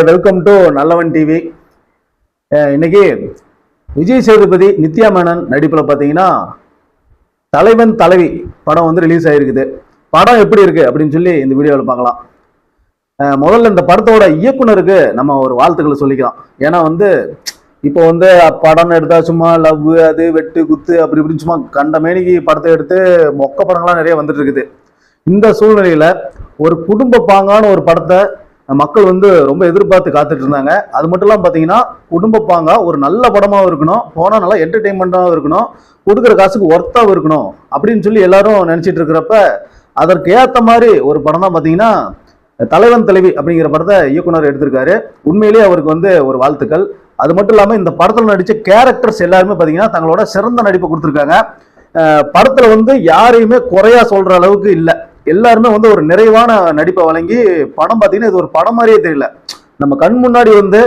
Welcome to நல்லவன் TV. இன்னைக்கு விஜய் சேதுபதி நித்யா மேனன் நடிப்பில் பார்த்தீங்கன்னா தலைவன் தலைவி படம் வந்து ரிலீஸ் ஆகிருக்குது. படம் எப்படி இருக்கு அப்படின்னு சொல்லி இந்த வீடியோவில் பார்க்கலாம். முதல்ல இந்த படத்தோட இயக்குனருக்கு நம்ம ஒரு வாழ்த்துக்களை சொல்லிக்கலாம். ஏன்னா வந்து இப்போ வந்து படம் எடுத்தா சும்மா லவ் அது வெட்டு குத்து அப்படி இப்படின்னு சும்மா கண்ட மேனிக்கு படத்தை எடுத்து மொக்க படங்கள்லாம் நிறைய வந்துட்டு இருக்குது. இந்த சூழ்நிலையில ஒரு குடும்ப பாங்கான ஒரு படத்தை மக்கள் வந்து ரொம்ப எதிர்பார்த்து காத்துட்டு இருந்தாங்க. அது மட்டும் இல்லாமல் பார்த்தீங்கன்னா குடும்ப பாங்கா ஒரு நல்ல படமாகவும் இருக்கணும், போனால் நல்லா என்டர்டெயின்மெண்ட்டாகவும் இருக்கணும், கொடுக்குற காசுக்கு ஒர்த்தாகவும் இருக்கணும் அப்படின்னு சொல்லி எல்லாரும் நினச்சிட்டு இருக்கிறப்ப அதற்கு ஏற்ற மாதிரி ஒரு படம் தான் பார்த்தீங்கன்னா தலைவன் தலைவி அப்படிங்கிற படத்தை இயக்குனர் எடுத்திருக்காரு. உண்மையிலேயே அவருக்கு வந்து ஒரு வாழ்த்துக்கள். அது மட்டும் இல்லாமல் இந்த படத்தில் நடித்த கேரக்டர்ஸ் எல்லாருமே பார்த்தீங்கன்னா தங்களோட சிறந்த நடிப்பை கொடுத்துருக்காங்க. படத்தில் வந்து யாரையுமே குறையா சொல்ற அளவுக்கு இல்லை, எல்லாருமே வந்து ஒரு நிறைவான நடிப்பை வழங்கி படம் பார்த்தீங்கன்னா இது ஒரு படம் மாதிரியே தெரியல. நம்ம கண் முன்னாடி வந்து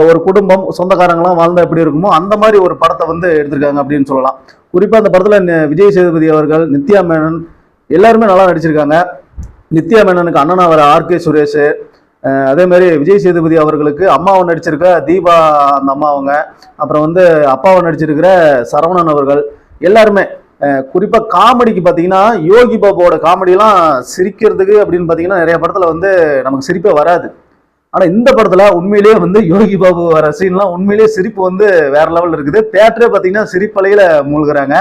ஒரு குடும்பம் சொந்தக்காரங்களாம் வாழ்ந்தா எப்படி இருக்குமோ அந்த மாதிரி ஒரு படத்தை வந்து எடுத்திருக்காங்க அப்படின்னு சொல்லலாம். குறிப்பாக அந்த படத்தில் விஜய் சேதுபதி அவர்கள், நித்யா மேனன் எல்லாருமே நல்லா நடிச்சிருக்காங்க. நித்யா மேனனுக்கு அண்ணனா வர ஆர்கே சுரேஷ், அதே மாதிரி விஜய் சேதுபதி அவர்களுக்கு அம்மாவை நடிச்சிருக்க தீபா அந்த அம்மா அவங்க, அப்புறம் வந்து அப்பாவை நடிச்சிருக்கிற சரவணன் அவர்கள் எல்லாருமே. குறிப்பாக காமெடிக்கு பார்த்தீங்கன்னா யோகி பாபுவோட காமெடியெல்லாம் சிரிக்கிறதுக்கு அப்படின்னு பார்த்தீங்கன்னா நிறைய படத்தில் வந்து நமக்கு சிரிப்பே வராது. ஆனால் இந்த படத்தில் உண்மையிலேயே வந்து யோகி பாபு வர சீன்லாம் உண்மையிலேயே சிரிப்பு வந்து வேற லெவலில் இருக்குது. தேட்டரே பார்த்தீங்கன்னா சிரிப்பலையில் மூழ்கிறாங்க.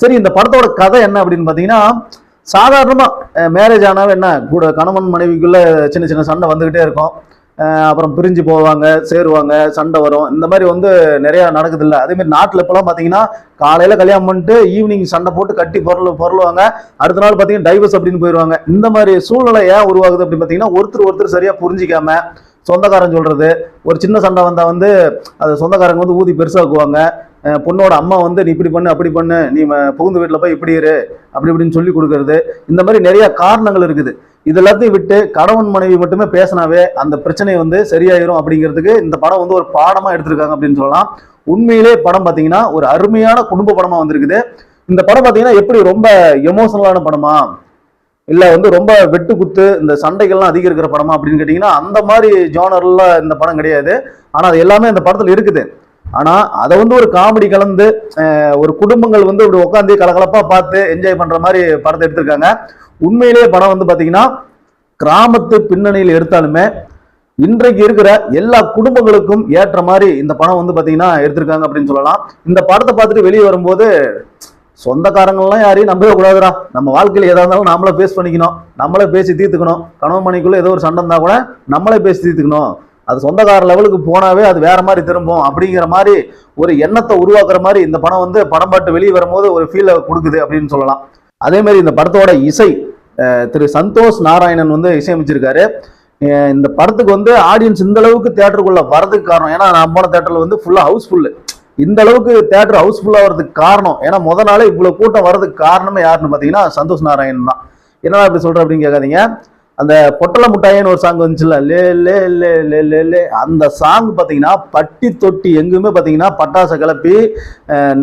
சரி, இந்த படத்தோட கதை என்ன அப்படின்னு பார்த்தீங்கன்னா சாதாரணமாக மேரேஜ் ஆனாவே என்ன கூட கணவன் மனைவிக்குள்ள சின்ன சின்ன சண்டை வந்துக்கிட்டே இருக்கும். அப்புறம் பிரிஞ்சு போவாங்க, சேருவாங்க, சண்டை வரும், இந்த மாதிரி வந்து நிறைய நடக்குது இல்லை. அதே மாதிரி நாட்டில் இப்போலாம் பார்த்தீங்கன்னா காலையில் கல்யாணம் பண்ணிட்டு ஈவினிங் சண்டை போட்டு கட்டி பொருளுவாங்க, அடுத்த நாள் பார்த்தீங்கன்னா டைவர்ஸ் அப்படின்னு போயிடுவாங்க. இந்த மாதிரி சூழ்நிலை ஏன் உருவாகுது அப்படின்னு பார்த்தீங்கன்னா ஒருத்தர் சரியாக புரிஞ்சிக்காம சொந்தக்காரன் சொல்றது, ஒரு சின்ன சண்டை வந்தால் வந்து அது சொந்தக்காரங்க வந்து ஊதி பெருசாக்குவாங்க. பொண்ணோட அம்மா வந்து நீ இப்படி பண்ணு அப்படி பண்ணு, நீ புகுந்து வீட்டில் போய் இப்படி இரு அப்படி இப்படின்னு சொல்லி கொடுக்கறது, இந்த மாதிரி நிறைய காரணங்கள் இருக்குது. இது எல்லாத்தையும் விட்டு கணவன் மனைவி மட்டுமே பேசினாவே அந்த பிரச்சனை வந்து சரியாயிரும் அப்படிங்கிறதுக்கு இந்த படம் வந்து ஒரு பாடமா எடுத்திருக்காங்க அப்படின்னு சொல்லலாம். உண்மையிலே படம் பார்த்தீங்கன்னா ஒரு அருமையான குடும்ப படமா வந்திருக்குது. இந்த படம் பார்த்தீங்கன்னா எப்படி ரொம்ப எமோஷனலான படமா இல்லை வந்து ரொம்ப வெட்டு குத்து இந்த சண்டைகள்லாம் அதிகம் இருக்கிற படமா அப்படின்னு கேட்டிங்கன்னா அந்த மாதிரி ஜோனர்ல இந்த படம் கிடையாது. ஆனால் அது எல்லாமே இந்த படத்தில் இருக்குது. ஆனால் அதை வந்து ஒரு காமெடி கலந்து ஒரு குடும்பங்கள் வந்து இப்படி உட்காந்து கலகலப்பாக பார்த்து என்ஜாய் பண்ணுற மாதிரி படத்தை எடுத்திருக்காங்க. உண்மையிலேயே படம் வந்து பார்த்தீங்கன்னா கிராமத்து பின்னணியில் எடுத்தாலுமே இன்றைக்கு இருக்கிற எல்லா குடும்பங்களுக்கும் ஏற்ற மாதிரி இந்த படம் வந்து பார்த்தீங்கன்னா எடுத்திருக்காங்க அப்படின்னு சொல்லலாம். இந்த படத்தை பார்த்துட்டு வெளியே வரும்போது சொந்தக்காரங்கள்லாம் யாரையும் நம்பவே கூடாதுடா, நம்ம வாழ்க்கையில் எதாக இருந்தாலும் நம்மளே பேஸ் பண்ணிக்கணும், நம்மளே பேசி தீர்த்துக்கணும், கணவன் மனைக்குள்ள ஏதோ ஒரு சண்டை இருந்தால் கூட நம்மளே பேசி தீர்த்துக்கணும், அது சொந்தக்கார லெவலுக்கு போனாவே அது வேற மாதிரி திரும்பும் அப்படிங்கிற மாதிரி ஒரு எண்ணத்தை உருவாக்குற மாதிரி இந்த படம் வந்து படம் பாட்டு வெளியே வரும்போது ஒரு ஃபீலை கொடுக்குது அப்படின்னு சொல்லலாம். அதே மாதிரி இந்த படத்தோட இசை திரு சந்தோஷ் நாராயணன் வந்து இசையமைச்சிருக்காரு. இந்த படத்துக்கு வந்து ஆடியன்ஸ் இந்த அளவுக்கு தேட்டருக்குள்ள வரதுக்கு காரணம், ஏன்னா நான் போன தேட்டர்ல வந்து ஃபுல்லா ஹவுஸ்ஃபுல்லு. இந்த அளவுக்கு தேட்டர் ஹவுஸ்ஃபுல்லா வர்றதுக்கு காரணம், ஏன்னா முத நாளே இவ்வளவு கூட்டம் வர்றதுக்கு காரணமே யாருன்னு பார்த்தீங்கன்னா சந்தோஷ் நாராயணன் தான். என்னடா இப்படி சொல்ற அப்படின்னு கேட்காதீங்க, அந்த பொட்டல முட்டாயின்னு ஒரு சாங் வந்துச்சுல்ல, லே லே லே லே லே லே, அந்த சாங் பார்த்தீங்கன்னா பட்டி தொட்டி எங்குமே பார்த்தீங்கன்னா பட்டாசை கிளப்பி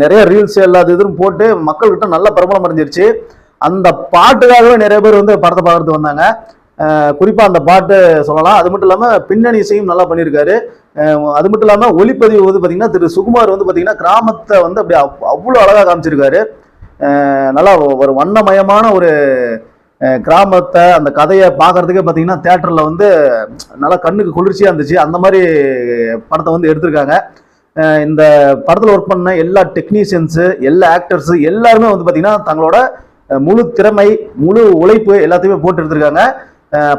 நிறைய ரீல்ஸ் எல்லாத்து இதுவும் போட்டு மக்கள்கிட்ட நல்ல பிரபலம் அடைஞ்சிருச்சு. அந்த பாட்டுக்காகவே நிறைய பேர் வந்து படத்தை பார்க்கறதுக்கு வந்தாங்க. குறிப்பாக அந்த பாட்டு சொல்லலாம். அது மட்டும் இல்லாமல் பின்னணி இசையும் நல்லா பண்ணியிருக்காரு. அது மட்டும் இல்லாமல் ஒளிப்பதிவு வந்து பார்த்தீங்கன்னா திரு சுகுமார் வந்து பார்த்தீங்கன்னா கிராமத்தை வந்து அப்படி அவ்வளோ அழகாக காமிச்சிருக்காரு. நல்லா ஒரு வண்ணமயமான ஒரு கிராமத்தை அந்த கதையை பார்க்கறதுக்கே பார்த்தீங்கன்னா தேட்டரில் வந்து நல்லா கண்ணுக்கு குளிர்ச்சியாக இருந்துச்சு. அந்த மாதிரி படத்தை வந்து எடுத்திருக்காங்க. இந்த படத்தில் ஒர்க் பண்ண எல்லா டெக்னீஷியன்ஸு, எல்லா ஆக்டர்ஸு எல்லாருமே வந்து பார்த்தீங்கன்னா தங்களோட முழு திறமை, முழு உழைப்பு எல்லாத்தையுமே போட்டு எடுத்திருக்காங்க.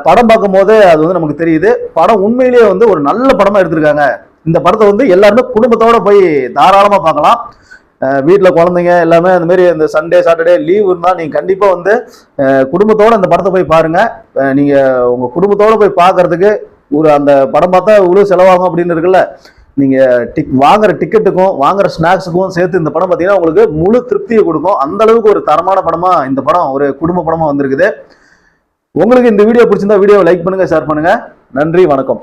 படம் பார்க்கும் போது அது வந்து நமக்கு தெரியுது. படம் உண்மையிலேயே வந்து ஒரு நல்ல படமா எடுத்திருக்காங்க. இந்த படத்தை வந்து எல்லாருமே குடும்பத்தோட போய் தாராளமாக பார்க்கலாம். வீட்டில் குழந்தைங்க எல்லாமே அந்த மாதிரி இந்த சண்டே சாட்டர்டே லீவ் இருந்தால் நீங்கள் கண்டிப்பாக வந்து குடும்பத்தோடு அந்த படத்தை போய் பாருங்கள். நீங்கள் உங்கள் குடும்பத்தோடு போய் பார்க்கறதுக்கு ஒரு அந்த படம் பார்த்தா இவ்வளோ செலவாகும் அப்படின்னு இருக்குல்ல, நீங்கள் வாங்குற டிக்கெட்டுக்கும் வாங்குற ஸ்நாக்ஸுக்கும் சேர்த்து இந்த படம் பார்த்தீங்கன்னா உங்களுக்கு முழு திருப்தியை கொடுக்கும். அந்த அளவுக்கு ஒரு தரமான படமாக இந்த படம் ஒரு குடும்ப படமாக வந்திருக்குது. உங்களுக்கு இந்த வீடியோ பிடிச்சிருந்தா வீடியோவை லைக் பண்ணுங்கள், ஷேர் பண்ணுங்கள். நன்றி, வணக்கம்.